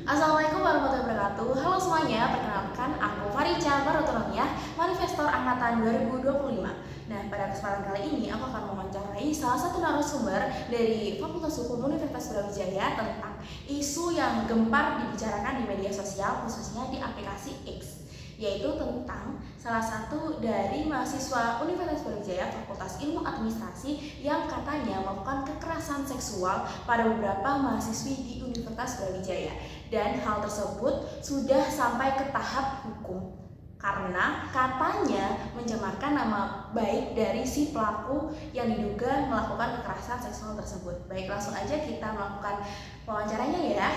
Assalamualaikum warahmatullahi wabarakatuh. Halo semuanya, perkenalkan aku Farica Barotonomia, Manifestor Angkatan 2025. Nah, pada kesempatan kali ini aku akan mewawancarai salah satu narasumber dari Fakultas Hukum Universitas Brawijaya tentang isu yang gempar dibicarakan di media sosial, khususnya di aplikasi X, yaitu tentang salah satu dari mahasiswa Universitas Brawijaya Fakultas Ilmu Administrasi yang katanya melakukan kekerasan seksual pada beberapa mahasiswi di Universitas Brawijaya. Dan hal tersebut sudah sampai ke tahap hukum karena katanya mencemarkan nama baik dari si pelaku yang diduga melakukan kekerasan seksual tersebut. Baik, langsung aja kita melakukan wawancaranya ya.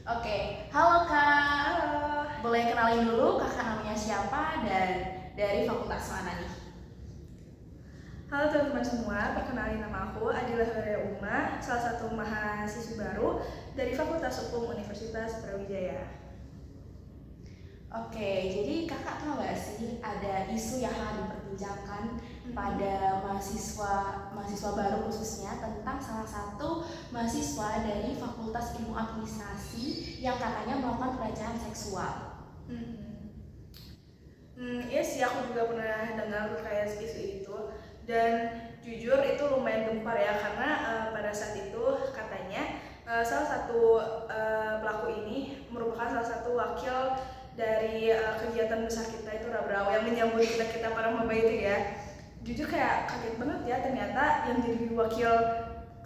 Oke, halo Kak. Halo. Boleh kenalin dulu kakak namanya siapa dan dari fakultas mana nih? Halo teman-teman semua, perkenalin nama aku Adila Horea Uma, salah satu mahasiswa baru dari Fakultas Hukum Universitas Brawijaya. Oke, jadi kakak tahu nggak sih ada isu yang akan diperbincangkan pada mahasiswa baru khususnya tentang salah satu mahasiswa dari Fakultas Ilmu Administrasi yang katanya melakukan pelecehan seksual. Iya sih, aku juga pernah dengar kayak isu itu, dan jujur itu lumayan gempar ya, karena pada saat itu katanya salah satu pelaku ini merupakan salah satu wakil dari kegiatan besar kita itu Rabrau yang menyambut kita para maba itu ya. Jujur kayak kaget banget ya, ternyata yang jadi wakil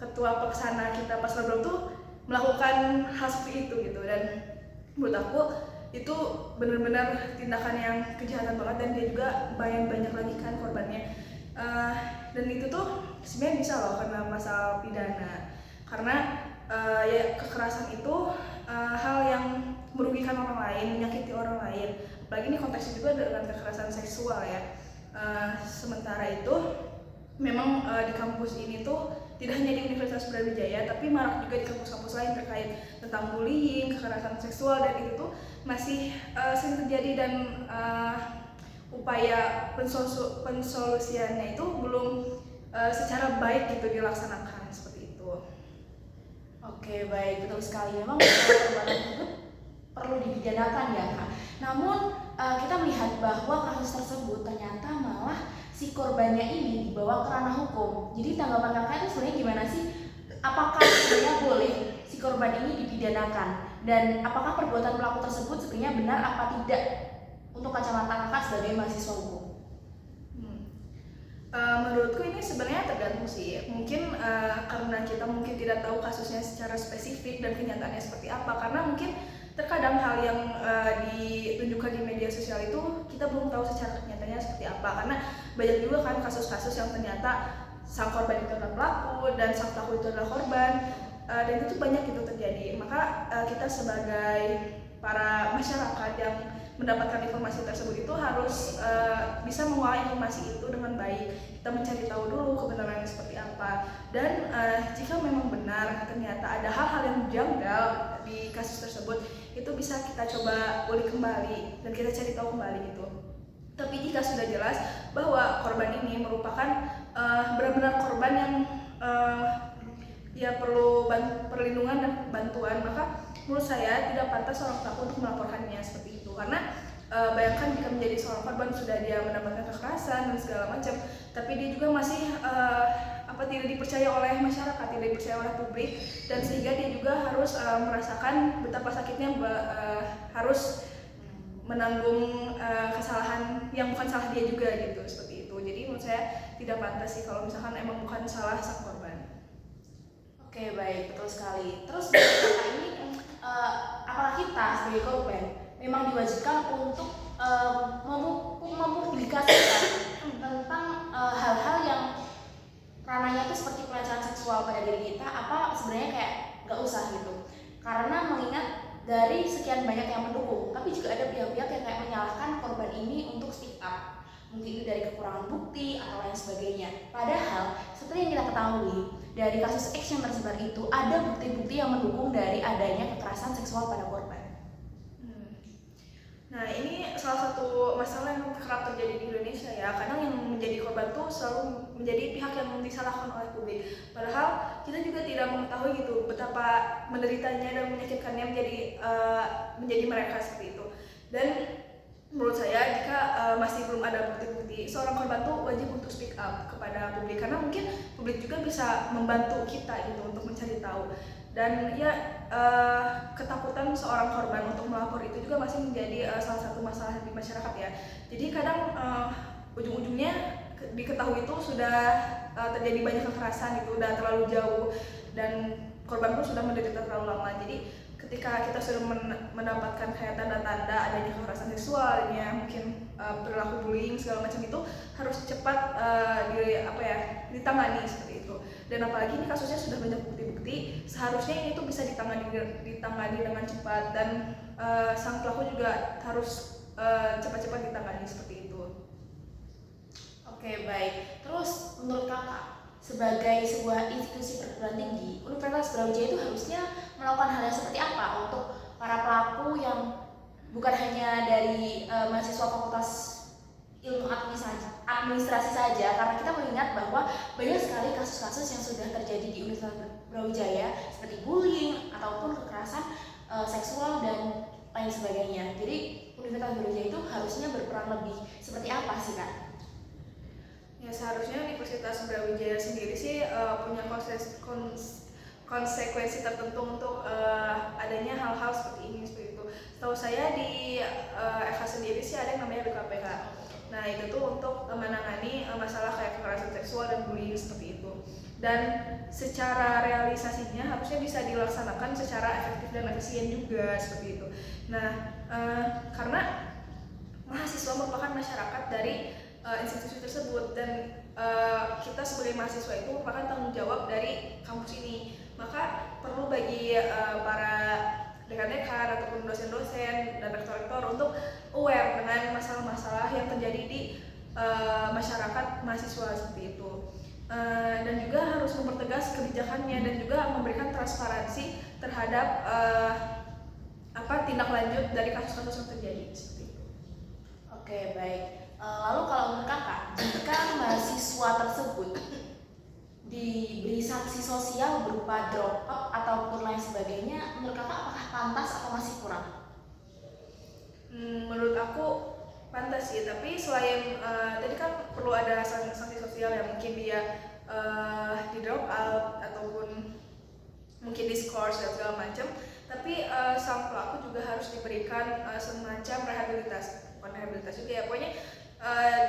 ketua pelaksana kita pas Rabrau tuh melakukan hal seperti itu gitu. Dan menurut aku itu benar-benar tindakan yang kejahatan banget, dan dia juga banyak lagi kan korbannya. Dan itu tuh sebenarnya bisa loh kena pasal pidana, karena ya kekerasan itu hal yang merugikan orang lain, menyakiti orang lain. Apalagi ini konteksnya juga dengan kekerasan seksual ya. Sementara itu memang di kampus ini tuh tidak hanya di Universitas Brawijaya, tapi marak juga di kampus-kampus lain terkait tentang bullying, kekerasan seksual, dan itu tuh masih sering terjadi, dan upaya pensolusiannya itu belum secara baik gitu dilaksanakan seperti itu. Oke, baik, betul sekali. Memang korban tersebut perlu dipidanakan ya Kak. Namun kita melihat bahwa kasus tersebut ternyata malah si korbannya ini dibawa ke ranah hukum. Jadi tanggapan kakak itu sebenarnya gimana sih? Apakah sebenarnya boleh si korban ini dipidanakan? Dan apakah perbuatan pelaku tersebut sebenarnya benar apa tidak untuk kacamata kakak sebagai mahasiswa hukum? Menurutku ini sebenarnya tergantung sih. Mungkin karena kita mungkin tidak tahu kasusnya secara spesifik dan kenyataannya seperti apa. Karena mungkin terkadang hal yang ditunjukkan di media sosial itu kita belum tahu secara kenyataannya seperti apa. Karena banyak juga kan kasus-kasus yang ternyata sang korban itu adalah pelaku dan sang pelaku itu adalah korban. Dan itu banyak itu terjadi. Maka kita sebagai para masyarakat yang mendapatkan informasi tersebut itu harus bisa mengolah informasi itu dengan baik. Kita mencari tahu dulu kebenarannya seperti apa, dan jika memang benar ternyata ada hal-hal yang janggal di kasus tersebut, itu bisa kita coba ulik kembali dan kita cari tahu kembali gitu. Tapi jika sudah jelas bahwa korban ini merupakan benar-benar korban yang ya perlu perlindungan dan bantuan, maka menurut saya tidak pantas seorang pelaku untuk melaporkannya seperti itu. Karena bayangkan jika menjadi seorang korban sudah dia mendapatkan kekerasan dan segala macam, tapi dia juga masih tidak dipercaya oleh masyarakat, tidak dipercaya oleh publik, dan sehingga dia juga harus merasakan betapa sakitnya harus menanggung kesalahan yang bukan salah dia juga gitu, seperti itu. Jadi menurut saya tidak pantas sih kalau misalkan emang bukan salah sang korban. Oke, baik, betul sekali. Terus kakak ini apakah kita sebagai korban memang diwajibkan untuk mempublikasikan tentang hal-hal yang ranahnya itu seperti pelecehan seksual pada diri kita, apa sebenarnya kayak nggak usah gitu? Karena mengingat dari sekian banyak yang mendukung, tapi juga ada pihak-pihak yang kayak menyalahkan korban ini untuk speak up, mungkin itu dari kekurangan bukti atau lain sebagainya. Padahal seperti yang kita ketahui dari kasus X yang tersebar itu ada bukti-bukti yang mendukung dari adanya kekerasan seksual pada korban. Nah, ini salah satu masalah yang kerap terjadi di Indonesia ya. Kadang yang menjadi korban tuh selalu menjadi pihak yang disalahkan oleh publik. Padahal kita juga tidak mengetahui gitu betapa menderitanya dan menyakitkannya menjadi mereka seperti itu. Dan menurut saya jika masih belum ada bukti-bukti, seorang korban tuh wajib untuk speak up kepada publik, karena mungkin publik juga bisa membantu kita gitu untuk mencari tahu. Dan ya ketakutan seorang korban untuk melapor itu juga masih menjadi salah satu masalah di masyarakat ya. Jadi kadang ujung-ujungnya diketahui itu sudah terjadi banyak kekerasan, itu udah terlalu jauh dan korban pun sudah menderita terlalu lama. Jadi ketika kita sudah mendapatkan kayak tanda-tanda adanya kekerasan seksual, adanya mungkin perilaku bullying segala macam, itu harus cepat ditangani seperti itu. Dan apalagi ini kasusnya sudah banyak bukti-bukti, seharusnya ini tuh bisa ditangani dengan cepat, dan sang pelaku juga harus cepat-cepat ditangani seperti itu. Oke, baik. Terus menurut kakak, sebagai sebuah institusi perguruan tinggi, Universitas Brawijaya itu harusnya melakukan hal yang seperti apa untuk para pelaku yang bukan hanya dari mahasiswa Fakultas Ilmu Administrasi saja, karena kita mengingat bahwa banyak sekali kasus-kasus yang sudah terjadi di Universitas Brawijaya seperti bullying ataupun kekerasan seksual dan lain sebagainya. Jadi Universitas Brawijaya itu harusnya berperan lebih seperti apa sih Kak? Ya, seharusnya Universitas Brawijaya sendiri sih punya konsekuensi tertentu untuk adanya hal-hal seperti itu. Setahu saya di FH sendiri sih ada yang namanya BKPH. Nah, itu tuh untuk menangani masalah kayak kekerasan seksual dan bullying seperti itu. Dan secara realisasinya harusnya bisa dilaksanakan secara efektif dan efisien juga seperti itu. Nah, karena mahasiswa merupakan masyarakat dari institusi tersebut, dan kita sebagai mahasiswa itu merupakan tanggung jawab dari kampus ini. Maka perlu bagi para dekan-dekan ataupun dosen-dosen dan rektor-rektor untuk aware dengan masalah-masalah yang terjadi di masyarakat mahasiswa seperti itu. Dan juga harus mempertegas kebijakannya dan juga memberikan transparansi terhadap tindak lanjut dari kasus-kasus yang terjadi seperti itu. Oke, baik. Lalu kalau menurut kakak, jika mahasiswa tersebut diberi sanksi sosial berupa drop out ataupun lain sebagainya, menurut kakak apakah pantas atau masih kurang? Menurut aku pantas sih, tapi selain tadi kan perlu ada sanksi sosial yang mungkin dia di drop out ataupun mungkin diskors dan segala macam, tapi sang pelaku juga harus diberikan semacam bukan rehabilitasi juga ya, pokoknya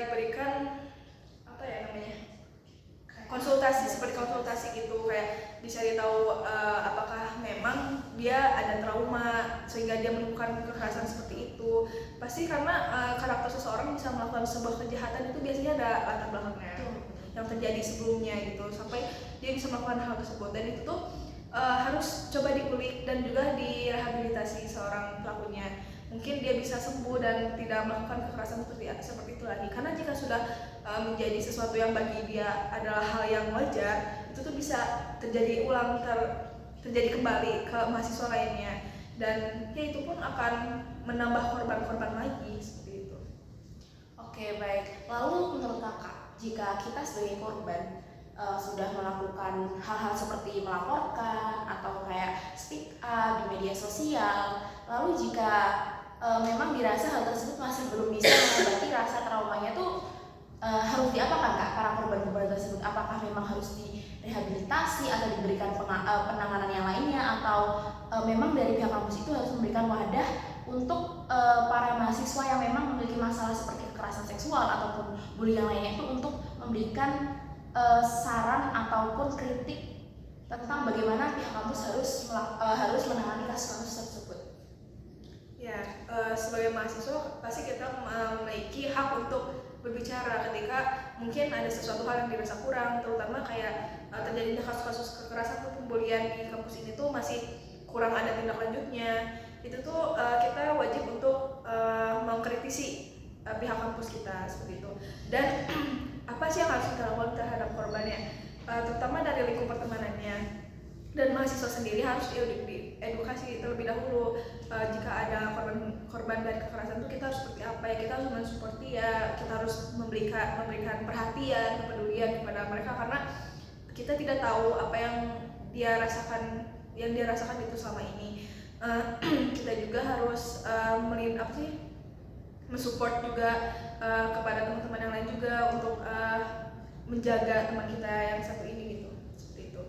diberikan seperti konsultasi gitu, kayak dicari tahu apakah memang dia ada trauma sehingga dia melakukan kekerasan seperti itu. Pasti karena karakter seseorang bisa melakukan sebuah kejahatan itu biasanya ada latar belakangnya yang terjadi sebelumnya gitu, sampai dia bisa melakukan hal tersebut. Dan itu tuh harus coba diulik dan juga direhabilitasi seorang pelakunya. Mungkin dia bisa sembuh dan tidak melakukan kekerasan seperti itu lagi. Karena jika sudah menjadi sesuatu yang bagi dia adalah hal yang wajar, itu tuh bisa terjadi kembali ke mahasiswa lainnya, dan ya itu pun akan menambah korban-korban lagi seperti itu. Oke, baik. Lalu menurut kakak, jika kita sebagai korban sudah melakukan hal-hal seperti melaporkan atau kayak speak up di media sosial, lalu jika memang dirasa hal tersebut masih belum bisa mengobati rasa traumanya tuh harus diapakan Kak para korban-korban tersebut? Apakah memang harus direhabilitasi atau diberikan penanganan yang lainnya, atau memang dari pihak kampus itu harus memberikan wadah untuk para mahasiswa yang memang memiliki masalah seperti kekerasan seksual ataupun bullying yang lainnya itu untuk memberikan saran ataupun kritik tentang bagaimana pihak kampus harus menangani kasus-kasus tersebut? Ya, sebagai mahasiswa pasti kita memiliki hak untuk berbicara ketika mungkin ada sesuatu hal yang dirasa kurang, terutama kayak terjadinya kasus-kasus kekerasan atau pembulian di kampus ini tuh masih kurang ada tindak lanjutnya. Itu tuh kita wajib untuk mengkritisi pihak kampus kita seperti itu. Dan apa sih yang harus kita lakukan terhadap korbannya, terutama dari lingkup pertemanannya dan mahasiswa sendiri harus diedukasi terlebih dahulu. Jika ada korban dari kekerasan itu kita harus seperti apa ya, kita harus mensupport dia, kita harus memberikan perhatian, kepedulian kepada mereka, karena kita tidak tahu apa yang dia rasakan itu selama ini. Kita juga harus mensupport juga kepada teman-teman yang lain juga untuk menjaga teman kita yang satu ini gitu, seperti itu.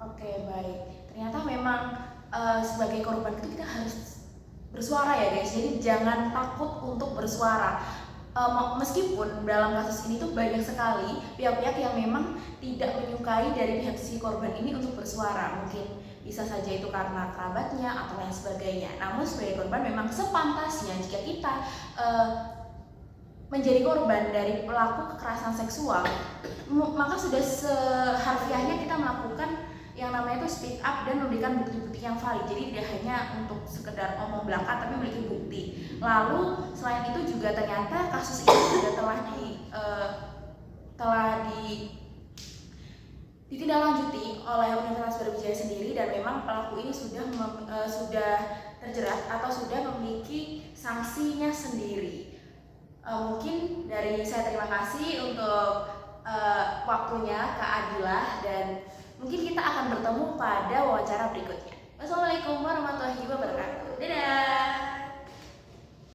Oke, baik. Ternyata memang sebagai korban itu kita harus bersuara ya guys. Jadi jangan takut untuk bersuara. Meskipun dalam kasus ini tuh banyak sekali pihak-pihak yang memang tidak menyukai dari pihak si korban ini untuk bersuara. Mungkin bisa saja itu karena kerabatnya atau lain sebagainya. Namun sebagai korban memang sepantasnya jika kita menjadi korban dari pelaku kekerasan seksual, maka sudah seharfiahnya kita melakukan yang namanya itu speak up dan memberikan bukti-bukti yang valid. Jadi tidak hanya untuk sekedar omong belaka tapi memiliki bukti. Lalu selain itu juga ternyata kasus ini juga telah ditindaklanjuti oleh Universitas Brawijaya sendiri, dan memang pelaku ini sudah terjerat atau sudah memiliki sanksinya sendiri. Mungkin dari saya terima kasih untuk waktunya Kak Adilah, dan mungkin kita akan bertemu pada wawancara berikutnya. Wassalamualaikum warahmatullahi wabarakatuh. Dadah.